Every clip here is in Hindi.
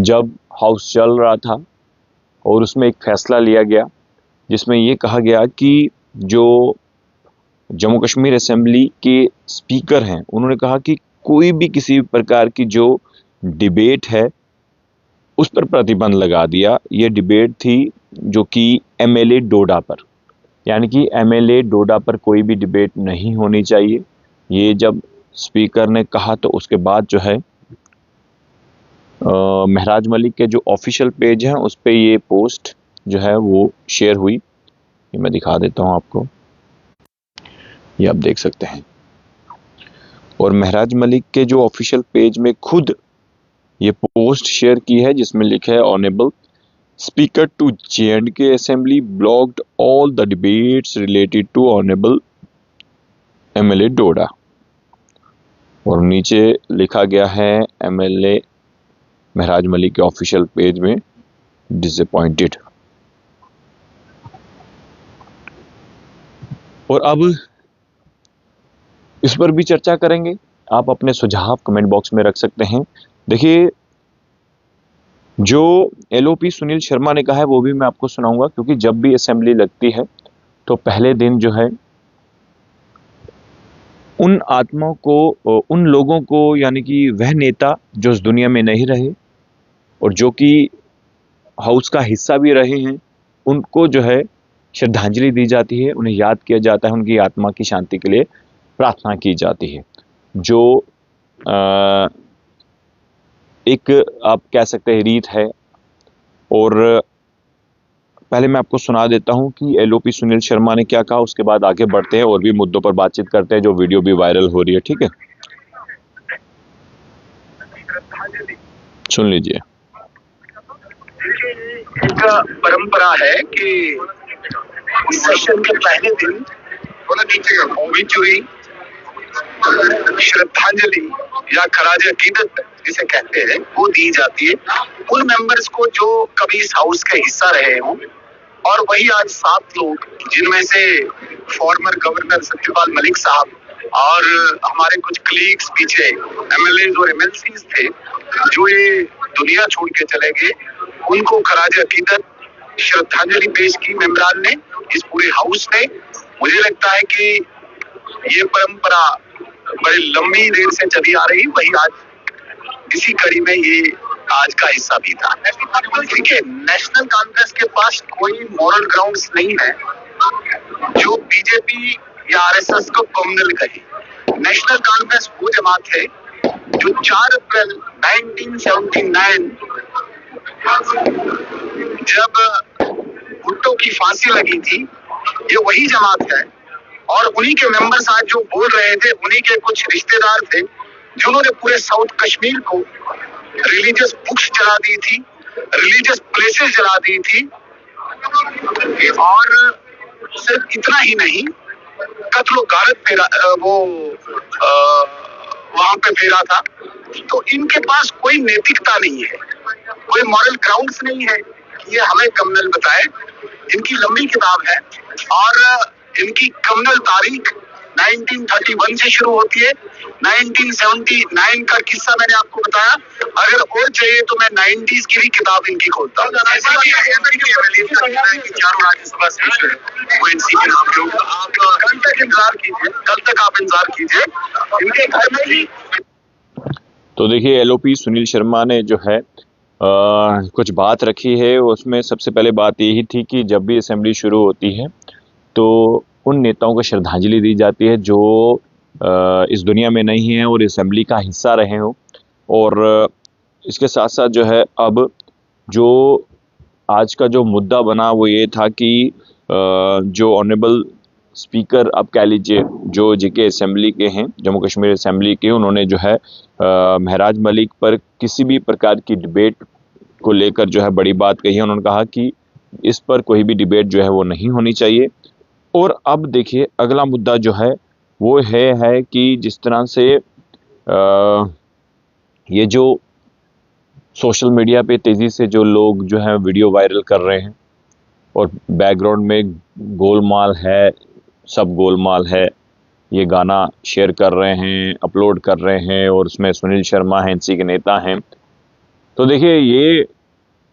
जब हाउस चल रहा था और उसमें एक फैसला लिया गया जिसमें ये कहा गया कि जो जम्मू कश्मीर असेंबली के स्पीकर हैं उन्होंने कहा कि कोई भी किसी प्रकार की जो डिबेट है उस पर प्रतिबंध लगा दिया। ये डिबेट थी जो कि एमएलए डोडा पर, यानी कि एमएलए डोडा पर कोई भी डिबेट नहीं होनी चाहिए। ये जब स्पीकर ने कहा तो उसके बाद जो है महराज मलिक के जो ऑफिशियल पेज हैं उस पे ये पोस्ट जो है वो शेयर हुई। ये मैं दिखा देता हूँ आपको, ये आप देख सकते हैं। और महराज मलिक के जो ऑफिशियल पेज में खुद ये पोस्ट शेयर की है जिसमें लिखा है honourable speaker to J and K assembly blocked all the debates related to honourable MLA Doda. और नीचे लिखा गया है एमएलए महराज मलिक के ऑफिशियल पेज में डिसअपॉइंटेड। और अब इस पर भी चर्चा करेंगे। आप अपने सुझाव कमेंट बॉक्स में रख सकते हैं। देखिए, जो एलओपी सुनील शर्मा ने कहा है वो भी मैं आपको सुनाऊंगा, क्योंकि जब भी असेंबली लगती है तो पहले दिन जो है उन आत्माओं को, उन लोगों को, यानी कि वह नेता जो इस दुनिया में नहीं रहे और जो कि हाउस का हिस्सा भी रहे हैं, उनको जो है श्रद्धांजलि दी जाती है, उन्हें याद किया जाता है, उनकी आत्मा की शांति के लिए प्रार्थना की जाती है। जो एक आप कह सकते हैं रीत है। और पहले मैं आपको सुना देता हूं कि एलओपी सुनील शर्मा ने क्या कहा, उसके बाद आगे बढ़ते हैं और भी मुद्दों पर बातचीत करते हैं जो वीडियो भी वायरल हो रही है। ठीक है, सुन लीजिए। एक परंपरा है कि सेशन के पहले दिन ओबिचुरी, श्रद्धांजलि या खराज अकीदत जिसे कहते हैं वो दी जाती है उन मेंबर्स को जो कभी इस हाउस के हिस्सा रहे हों। और वही आज 7 लोग, जिनमें से फॉर्मर गवर्नर सत्यपाल मलिक साहब और हमारे कुछ कलीग्स पीछे एमएलए और एमएलसीज थे जो ये दुनिया छोड़ के चले गए, उनको खराज अकीदत श्रद्धांजलि पेश की मेंबरान ने, इस पूरे हाउस ने। मुझे लगता है कि ये परंपरा बड़ी लंबी देर से चली आ रही, वही आज इसी कड़ी में ये आज का हिस्सा भी था। देखिए, नेशनल कांग्रेस के पास कोई मॉरल ग्राउंड्स नहीं है जो बीजेपी या आरएसएस को कम्युनल कहे। नेशनल कांग्रेस वो जमात है जो 4 अप्रैल 1979 जब भुट्टो की फांसी लगी थी, ये वही जमात है। और उन्हीं के मेंबर्स आज जो बोल रहे थे, उन्हीं के कुछ रिश्तेदार थे जिन्होंने पूरे साउथ कश्मीर को रिलीजियस बुक्स जला दी थी, रिलीजियस प्लेसेस जला दी थी। और सिर्फ इतना ही नहीं, कत्ल गारत फेरा वो वहां पे फेरा था। तो इनके पास कोई नैतिकता नहीं है, कोई मॉरल ग्राउंड्स नहीं है कि ये हमें कम्युनल बताए। इनकी लंबी किताब है और इनकी कम्युनल तारीख 1931 से शुरू होती है। 1979 का किस्सा मैंने आपको बताया। अगर और चाहिए तो मैं 90s की भी किताब इनकी खोलता हूँ। चारों राज्यसभा सीट वो एनसीपी नाम के, आप कल तक इंतजार कीजिए, कल तक आप इंतजार कीजिए इनके घर में ही। तो देखिए, एलओपी सुनील शर्मा ने जो है कुछ बात रखी है। उसमें सबसे पहले बात यही थी कि जब भी असेंबली शुरू होती है तो उन नेताओं को श्रद्धांजलि दी जाती है जो इस दुनिया में नहीं है और असेंबली का हिस्सा रहे हो। और इसके साथ साथ जो है अब जो आज का जो मुद्दा बना वो ये था कि जो ऑनरेबल स्पीकर आप कह लीजिए जो जेके असेंबली के हैं, जम्मू कश्मीर असेंबली के, उन्होंने जो है महराज मलिक पर किसी भी प्रकार की डिबेट को लेकर जो है बड़ी बात कही है। उन्होंने कहा कि इस पर कोई भी डिबेट जो है वो नहीं होनी चाहिए। और अब देखिए, अगला मुद्दा जो है वो है कि जिस तरह से ये जो सोशल मीडिया पे तेज़ी से जो लोग जो है वीडियो वायरल कर रहे हैं और बैकग्राउंड में गोलमाल है, सब गोलमाल है, ये गाना शेयर कर रहे हैं, अपलोड कर रहे हैं और उसमें सुनील शर्मा हैं, एनसी के नेता हैं। तो देखिए, ये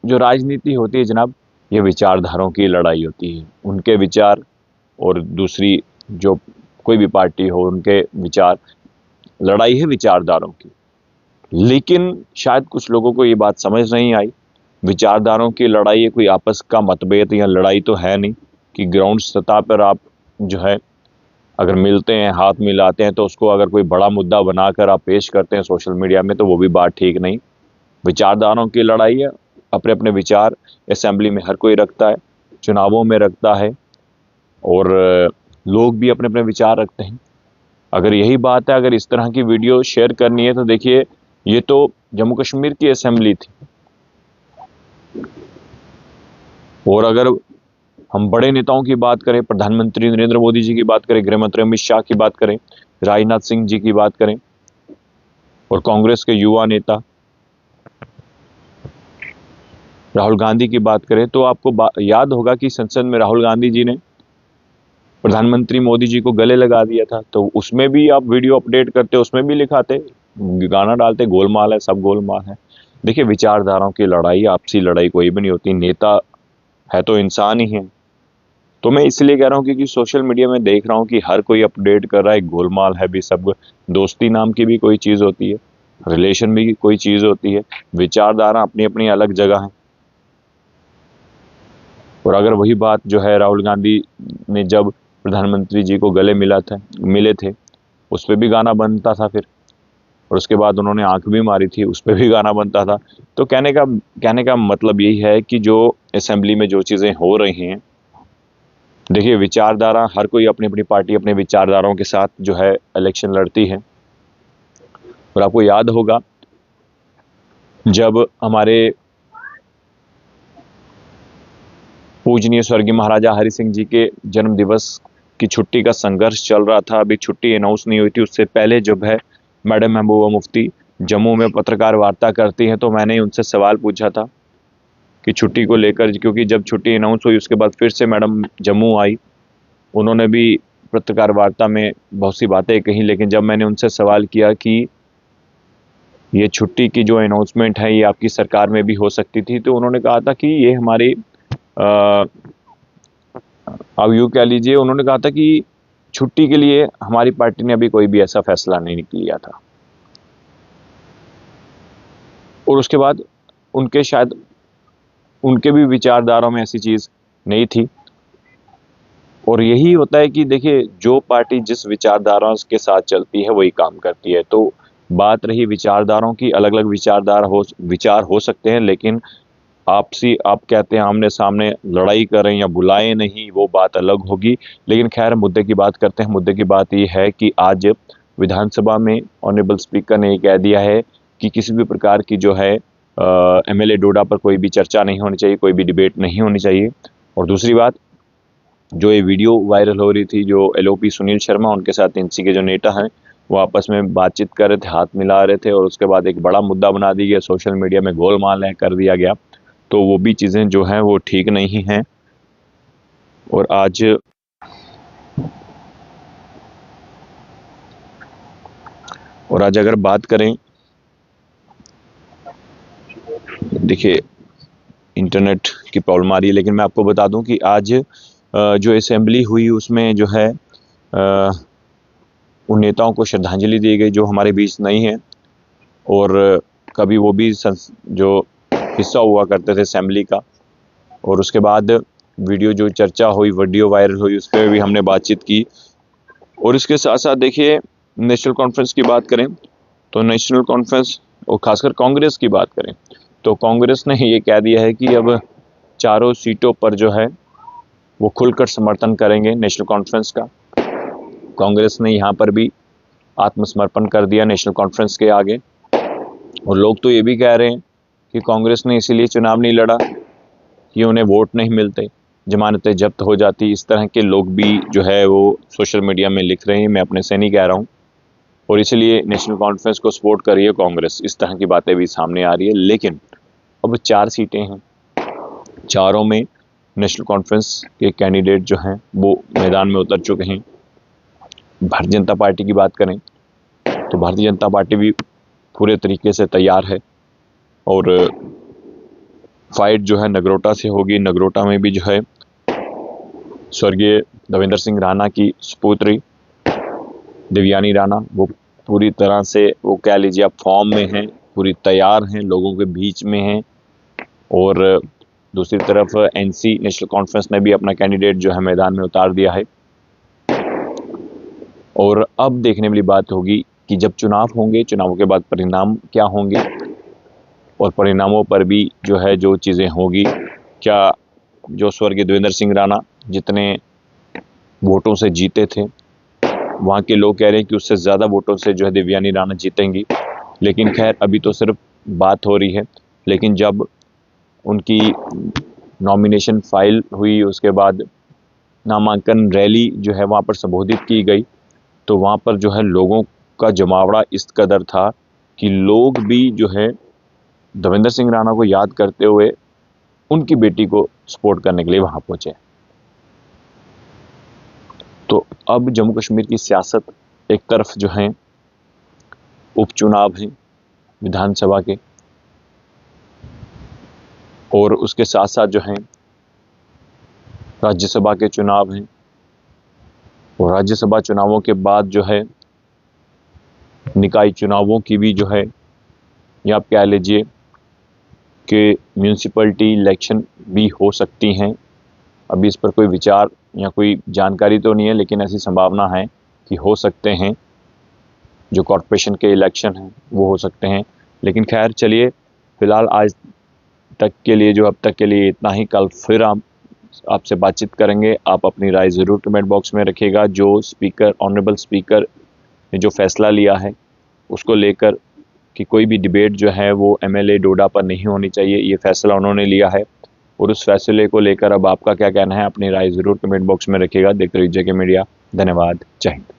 जो राजनीति होती है जनाब, ये विचारधाराओं की लड़ाई होती है। उनके विचार और दूसरी जो कोई भी पार्टी हो, उनके विचार, लड़ाई है विचारधाराओं की। लेकिन शायद कुछ लोगों को ये बात समझ नहीं आई, विचारधाराओं की लड़ाई है, कोई आपस का मतभेद या लड़ाई तो है नहीं कि ग्राउंड सतह पर आप जो है अगर मिलते हैं, हाथ मिलाते हैं, तो उसको अगर कोई बड़ा मुद्दा बनाकर आप पेश करते हैं सोशल मीडिया में, तो वो भी बात ठीक नहीं। विचारधाराओं की लड़ाई है, अपने अपने विचार असेंबली में हर कोई रखता है, चुनावों में रखता है, और लोग भी अपने अपने विचार रखते हैं। अगर यही बात है, अगर इस तरह की वीडियो शेयर करनी है, तो देखिए, ये तो जम्मू कश्मीर की असेंबली थी, और अगर हम बड़े नेताओं की बात करें, प्रधानमंत्री नरेंद्र मोदी जी की बात करें, गृह मंत्री अमित शाह की बात करें, राजनाथ सिंह जी की बात करें, और कांग्रेस के युवा नेता राहुल गांधी की बात करें, तो आपको याद होगा कि संसद में राहुल गांधी जी ने प्रधानमंत्री मोदी जी को गले लगा दिया था। तो उसमें भी आप वीडियो अपडेट करते, उसमें भी लिखाते, गाना डालते, गोलमाल है, सब गोलमाल है। देखिए, विचारधाराओं की लड़ाई, आपसी लड़ाई कोई भी नहीं होती। नेता है तो इंसान ही है। तो मैं इसलिए कह रहा हूँ क्योंकि सोशल मीडिया में देख रहा हूँ कि हर कोई अपडेट कर रहा है, गोलमाल है भी सब। दोस्ती नाम की भी कोई चीज़ होती है, रिलेशन भी कोई चीज़ होती है, विचारधारा अपनी अपनी अलग जगह है। और अगर वही बात जो है राहुल गांधी ने जब प्रधानमंत्री जी को गले मिले थे, उस पर भी गाना बनता था फिर, और उसके बाद उन्होंने आंख भी मारी थी, उस पर भी गाना बनता था। तो कहने का मतलब यही है कि जो असेंबली में जो चीज़ें हो रही हैं, देखिए, विचारधारा, हर कोई अपनी अपनी पार्टी अपने विचारधाराओं के साथ जो है इलेक्शन लड़ती है। और आपको याद होगा जब हमारे पूजनीय स्वर्गीय महाराजा हरि सिंह जी के जन्म दिवस की छुट्टी का संघर्ष चल रहा था, अभी छुट्टी अनाउंस नहीं हुई थी, उससे पहले जब है मैडम महबूबा मुफ्ती जम्मू में पत्रकार वार्ता करती हैं, तो मैंने उनसे सवाल पूछा था कि छुट्टी को लेकर, क्योंकि जब छुट्टी अनाउंस हुई उसके बाद फिर से मैडम जम्मू आई, उन्होंने भी पत्रकार वार्ता में बहुत सी बातें कही। लेकिन जब मैंने उनसे सवाल किया कि ये छुट्टी की जो अनाउंसमेंट है ये आपकी सरकार में भी हो सकती थी, तो उन्होंने कहा था कि ये हमारी अब यूँ कह लीजिए, उन्होंने कहा था कि छुट्टी के लिए हमारी पार्टी ने अभी कोई भी ऐसा फैसला नहीं लिया था। और उसके बाद उनके भी विचारधाराओं में ऐसी चीज़ नहीं थी। और यही होता है कि देखिए, जो पार्टी जिस विचारधारा के साथ चलती है वही काम करती है। तो बात रही विचारधाराओं की, अलग अलग विचार हो सकते हैं, लेकिन आपसी, आप कहते हैं आमने सामने लड़ाई करें या बुलाएं नहीं, वो बात अलग होगी। लेकिन खैर, मुद्दे की बात करते हैं। मुद्दे की बात ये है कि आज विधानसभा में ऑनरेबल स्पीकर ने ये कह दिया है कि किसी भी प्रकार की जो है एमएलए डोडा पर कोई भी चर्चा नहीं होनी चाहिए, कोई भी डिबेट नहीं होनी चाहिए। और दूसरी बात, जो ये वीडियो वायरल हो रही थी, जो एलओपी सुनील शर्मा, उनके साथ एनसी के जो नेता हैं, वो आपस में बातचीत कर रहे थे, हाथ मिला रहे थे, और उसके बाद एक बड़ा मुद्दा बना दिया गया, सोशल मीडिया में गोलमाल है कर दिया गया। तो वो भी चीज़ें जो हैं वो ठीक नहीं हैं। और आज अगर बात करें, देखिए, इंटरनेट की प्रॉब्लम आ रही है, लेकिन मैं आपको बता दूं कि आज जो असेंबली हुई उसमें जो है उन नेताओं को श्रद्धांजलि दी गई जो हमारे बीच नहीं है, और कभी वो भी जो हिस्सा हुआ करते थे असेंबली का। और उसके बाद वीडियो जो चर्चा हुई, वीडियो वायरल हुई, उस पर भी हमने बातचीत की। और इसके साथ साथ देखिए, नेशनल कॉन्फ्रेंस की बात करें तो नेशनल कॉन्फ्रेंस, और खासकर कांग्रेस की बात करें तो कांग्रेस ने ये कह दिया है कि अब चारों सीटों पर जो है वो खुलकर समर्थन करेंगे नेशनल कॉन्फ्रेंस का। कांग्रेस ने यहाँ पर भी आत्मसमर्पण कर दिया नेशनल कॉन्फ्रेंस के आगे। और लोग तो ये भी कह रहे हैं कि कांग्रेस ने इसीलिए चुनाव नहीं लड़ा कि उन्हें वोट नहीं मिलते, जमानतें जब्त हो जाती। इस तरह के लोग भी जो है वो सोशल मीडिया में लिख रहे हैं, मैं अपने से नहीं कह रहा हूँ। और इसलिए नेशनल कॉन्फ्रेंस को सपोर्ट कर रही है कांग्रेस, इस तरह की बातें भी सामने आ रही है। लेकिन अब 4 सीटें हैं, चारों में नेशनल कॉन्फ्रेंस के कैंडिडेट जो हैं वो मैदान में उतर चुके हैं। भारतीय जनता पार्टी की बात करें तो भारतीय जनता पार्टी भी पूरे तरीके से तैयार है। और फाइट जो है नगरोटा से होगी। नगरोटा में भी जो है स्वर्गीय देवेंद्र सिंह राणा की सुपुत्री देवयानी राणा वो पूरी तरह से, वो कह लीजिए आप, फॉर्म में हैं, पूरी तैयार हैं, लोगों के बीच में हैं। और दूसरी तरफ एनसी नेशनल कॉन्फ्रेंस ने भी अपना कैंडिडेट जो है मैदान में उतार दिया है। और अब देखने वाली बात होगी कि जब चुनाव होंगे, चुनावों के बाद परिणाम क्या होंगे, और परिणामों पर भी जो है जो चीज़ें होगी, क्या जो स्वर्गीय देवेंद्र सिंह राणा जितने वोटों से जीते थे, वहाँ के लोग कह रहे हैं कि उससे ज़्यादा वोटों से जो है देवयानी राणा जीतेंगी। लेकिन खैर अभी तो सिर्फ बात हो रही है। लेकिन जब उनकी नॉमिनेशन फाइल हुई, उसके बाद नामांकन रैली जो है वहाँ पर संबोधित की गई, तो वहाँ पर जो है लोगों का जमावड़ा इस कदर था कि लोग भी जो है देवेंद्र सिंह राणा को याद करते हुए उनकी बेटी को सपोर्ट करने के लिए वहाँ पहुँचे। तो अब जम्मू कश्मीर की सियासत, एक तरफ जो है उपचुनाव हैं विधानसभा के, और उसके साथ साथ जो है राज्यसभा के चुनाव हैं, और राज्यसभा चुनावों के बाद जो है निकाय चुनावों की भी जो है, या आप कह लीजिए कि म्यूनिसिपैलिटी इलेक्शन भी हो सकती हैं। अभी इस पर कोई विचार या कोई जानकारी तो नहीं है, लेकिन ऐसी संभावना है कि हो सकते हैं। जो कॉरपोरेशन के इलेक्शन हैं वो हो सकते हैं। लेकिन खैर चलिए, फिलहाल आज तक के लिए, जो अब तक के लिए इतना ही। कल फिर आपसे बातचीत करेंगे। आप अपनी राय ज़रूर कमेंट बॉक्स में रखिएगा। जो स्पीकर, ऑनरेबल स्पीकर ने जो फैसला लिया है उसको लेकर कि कोई भी डिबेट जो है वो एमएलए डोडा पर नहीं होनी चाहिए, ये फैसला उन्होंने लिया है। और उस फैसले को लेकर अब आपका क्या कहना है, अपनी राय ज़रूर कमेंट बॉक्स में रखिएगा। देखते रहिए जेके मीडिया। धन्यवाद। जय हिंद।